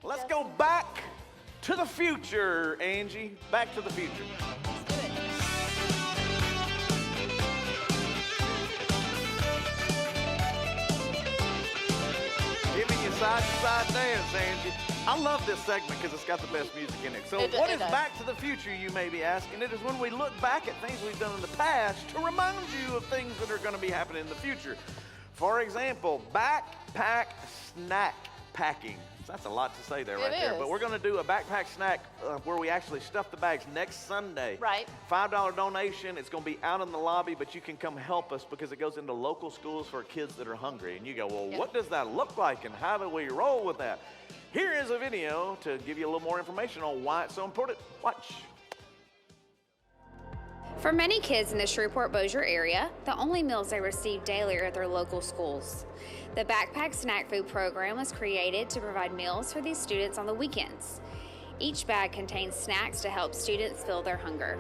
Okey Let's dokey. go back to the future, Angie. Back to the future. Let's do it. Giving you side-to-side dance, Angie. I love this segment because it's got the best music in it. So It what is does. Back to the Future, you may be asking? It is when we look back at things we've done in the past to remind you of things that are going to be happening in the future. For example, backpack snack packing. That's a lot to say there right there. is. But we're going to do a backpack snack where we actually stuff the bags next Sunday. Right. $5 donation. It's going to be out in the lobby, but you can come help us because it goes into local schools for kids that are hungry. And you go, well, Yeah. what does that look like and how do we roll with that? Here is a video to give you a little more information on why it's so important. Watch. For many kids in the Shreveport-Bossier area, the only meals they receive daily are at their local schools. The Backpack Snack Food Program was created to provide meals for these students on the weekends. Each bag contains snacks to help students fill their hunger.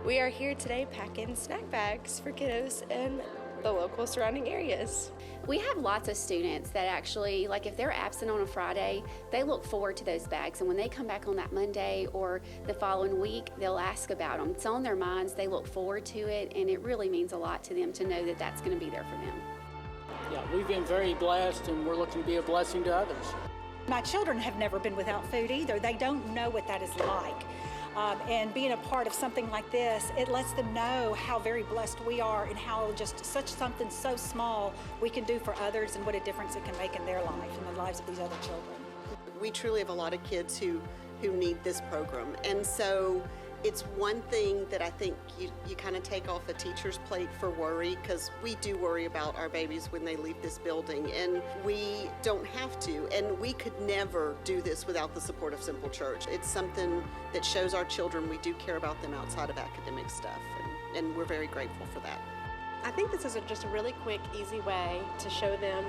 We are here today packing snack bags for kiddos in the local surrounding areas. We have lots of students that actually, like if they're absent on a Friday, they look forward to those bags. And when they come back on that Monday or the following week, they'll ask about them. It's on their minds, they look forward to it, and it really means a lot to them to know that that's going to be there for them. Yeah, we've been very blessed and we're looking to be a blessing to others. My children have never been without food either. They don't know what that is like. And being a part of something like this, it lets them know how very blessed we are and how just such something so small we can do for others and what a difference it can make in their life and the lives of these other children. We truly have a lot of kids who need this program. And so it's one thing that I think you kind of take off a teacher's plate for worry, because we do worry about our babies when they leave this building, and we don't have to. And we could never do this without the support of Simple Church. It's something that shows our children we do care about them outside of academic stuff, and we're very grateful for that. I think this is just a really quick, easy way to show them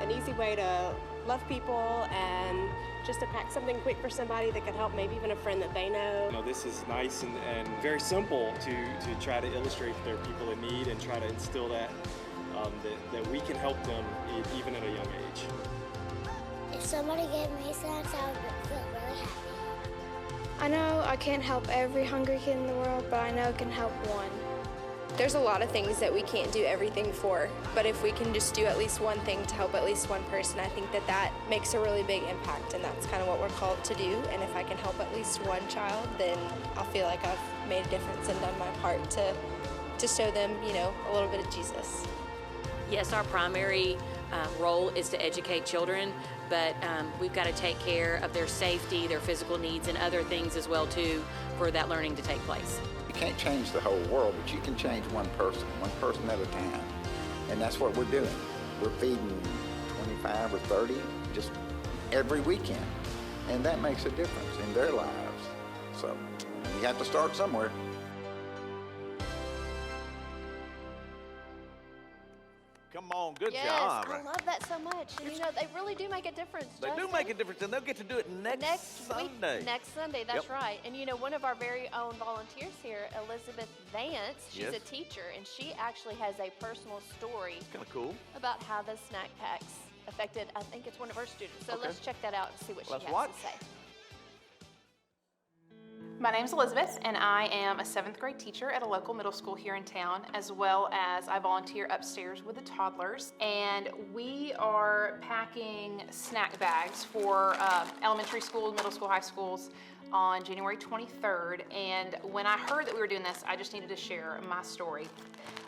an easy way to love people and just to pack something quick for somebody that could help maybe even a friend that they know. You know, this is nice and very simple to try to illustrate that there are people in need and try to instill that we can help them even at a young age. If somebody gave me snacks, I would feel really happy. I know I can't help every hungry kid in the world, but I know I can help one. There's a lot of things that we can't do everything for, but if we can just do at least one thing to help at least one person, I think that makes a really big impact, and that's kind of what we're called to do. And if I can help at least one child, then I'll feel like I've made a difference and done my part to show them, you know, a little bit of Jesus. Yes, our primary role is to educate children, but we've got to take care of their safety, their physical needs, and other things as well too for that learning to take place. You can't change the whole world, but you can change one person at a time. And that's what we're doing. We're feeding 25 or 30 just every weekend. And that makes a difference in their lives. So you have to start somewhere. Come on, good Yes, job. I love that so much. And you know, they really do make a difference. They do Justin. make a difference, and they'll get to do it next Sunday. Next Sunday, that's Yep. right. And you know, one of our very own volunteers here, Elizabeth Vance, she's Yes. a teacher, and she actually has a personal story Kind of cool. about how the snack packs affected, I think it's one of her students. So Okay. let's check that out and see what Let's she has watch. to say. My name's Elizabeth, and I am a 7th grade teacher at a local middle school here in town, as well as I volunteer upstairs with the toddlers. And we are packing snack bags for elementary schools, middle school, high schools on January 23rd. And when I heard that we were doing this, I just needed to share my story.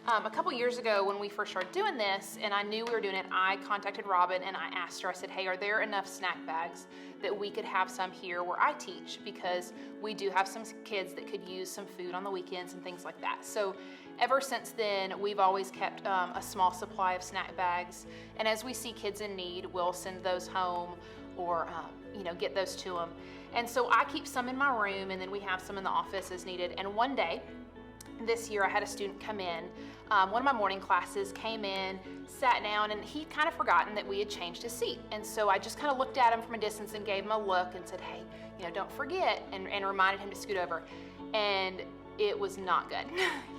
A couple years ago when we first started doing this and I knew we were doing it, I contacted Robin and I asked her, I said, hey, are there enough snack bags that we could have some here where I teach? Because we do have some kids that could use some food on the weekends and things like that. So ever since then, we've always kept a small supply of snack bags. And as we see kids in need, we'll send those home or get those to them. And so I keep some in my room and then we have some in the office as needed. And one day, this year I had a student come in, one of my morning classes came in, sat down, and he'd kind of forgotten that we had changed his seat. And so I just kind of looked at him from a distance and gave him a look and said, hey, don't forget, and reminded him to scoot over. And it was not good.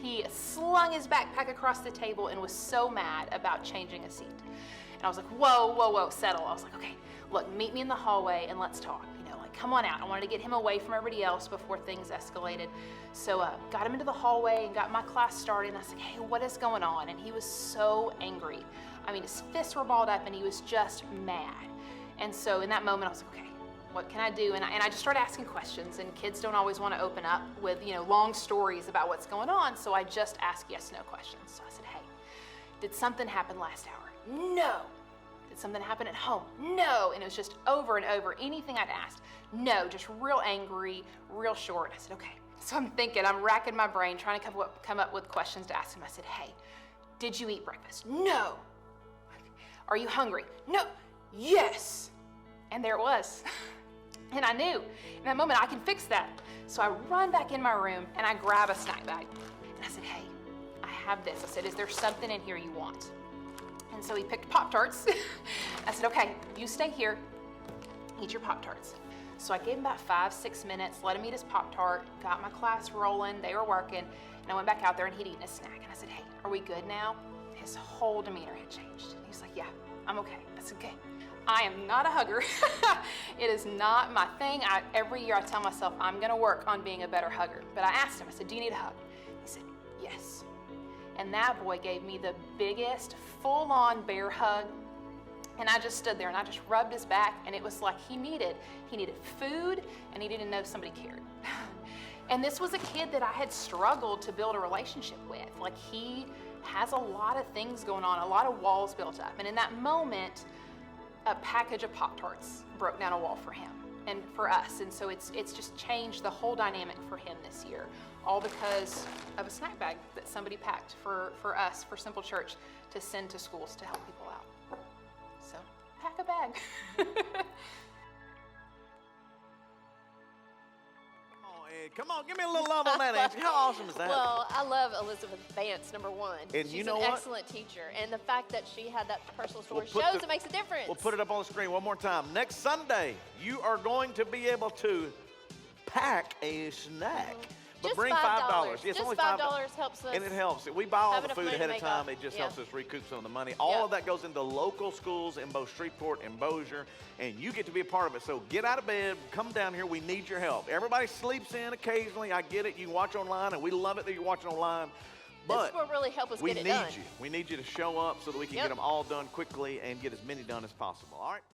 He slung his backpack across the table and was so mad about changing a seat. And I was like, whoa, settle. I was like, okay, look, meet me in the hallway and let's talk. You know, like, come on out. I wanted to get him away from everybody else before things escalated. So got him into the hallway and got my class started. And I said, hey, what is going on? And he was so angry. I mean, his fists were balled up and he was just mad. And so in that moment, I was like, okay, what can I do? And I just started asking questions, and kids don't always want to open up with, you know, long stories about what's going on. So I just asked yes/no questions. So I said, hey, did something happen last hour? No. Did something happen at home? No. And it was just over and over. Anything I'd asked, no, just real angry, real short. I said, okay. So I'm thinking, I'm racking my brain, trying to come up with questions to ask him. I said, hey, did you eat breakfast? No. Are you hungry? No. Yes. And there it was. And I knew in that moment I can fix that. So I run back in my room and I grab a snack bag. And I said, hey, I have this. I said, is there something in here you want? And so he picked Pop-Tarts. I said, okay, you stay here, eat your Pop-Tarts. So I gave him about 5-6 minutes, let him eat his Pop-Tart, got my class rolling, they were working, and I went back out there and he'd eaten his snack. And I said, hey, are we good now? His whole demeanor had changed. He was like, yeah, I'm okay. I said, okay. I am not a hugger. It is not my thing. Every year I tell myself I'm gonna work on being a better hugger. But I asked him, I said, do you need a hug? He said, yes. And that boy gave me the biggest full-on bear hug. And I just stood there and I just rubbed his back, and it was like he needed food, and he didn't know somebody cared. And this was a kid that I had struggled to build a relationship with. Like, he has a lot of things going on, a lot of walls built up. And in that moment, a package of Pop-Tarts broke down a wall for him and for us. And so it's just changed the whole dynamic for him this year, all because of a snack bag that somebody packed for us, for Simple Church, to send to schools to help people out. So pack a bag. Come on, give me a little love on that, Angie. How awesome is that? Well, I love Elizabeth Vance, number one. And She's you know an what? excellent teacher. And the fact that she had that personal story shows it makes a difference. We'll put it up on the screen one more time. Next Sunday, you are going to be able to pack a snack. But Just bring $5. $5. Yeah, it's Just only $5 helps us. And it helps. We buy all have the enough food money to ahead of make time. up. It just Yeah. helps us recoup some of the money. All of that goes into local schools in both Shreveport and Bossier, and you get to be a part of it. So get out of bed, come down here. We need your help. Everybody sleeps in occasionally. I get it. You can watch online, and we love it that you're watching online. But this will really help us we get it need done. you. We need you to show up so that we can get them all done quickly and get as many done as possible. All right?